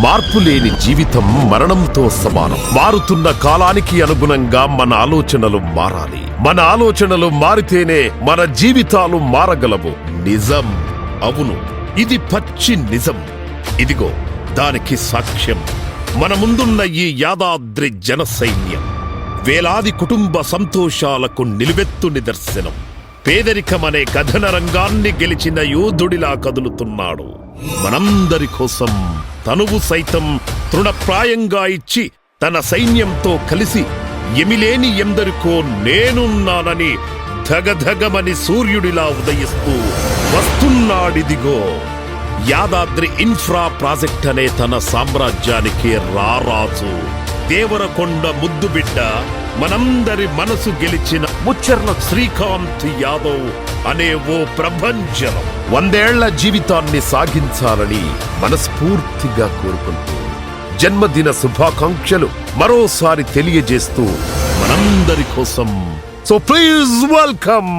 మార్పు లేని జీవితం మరణంతో సమానం. మారుతున్న కాలానికి అనుగుణంగా మన ఆలోచనలు మారాలి. మన ఆలోచనలు మారితేనే మన జీవితాలు మారగలవు. నిజం, అవును, ఇది పచ్చి నిజం. ఇదిగో దానికి సాక్ష్యం మన ముందున్న ఈ యాదాద్రి జన సైన్యం. వేలాది కుటుంబ సంతోషాలకు నిలువెత్తు నిదర్శనం. పేదరికమనే కథన రంగాన్ని గెలిచిన యోధుడిలా కదులుతున్నాడు. మనందరి కోసం తనువు సైతం తృణప్రాయంగా ఇచ్చి తన సైన్యంతో కలిసి ఎమిలేని ఎందరికో నేనున్నానని ధగధగమని సూర్యుడిలా ఉదయిస్తూ వస్తున్నాడిదిగో యాదాద్రి ఇన్ఫ్రా ప్రాజెక్ట్ అనే తన సామ్రాజ్యానికి రారాజు. దేవరకొండ ముద్దుబిడ్డ, మనందరి మనసు గెలిచిన ముచ్చర్ల శ్రీకాంత్ యాదవ్ అనే ఓ ప్రభంజనం 100 ఏళ్ల జీవితాన్ని సాగించాలని మనస్ఫూర్తిగా కోరుకుంటూ జన్మదిన శుభాకాంక్షలు మరోసారి తెలియజేస్తూ మనందరి కోసం సో ప్లీజ్ వెల్కమ్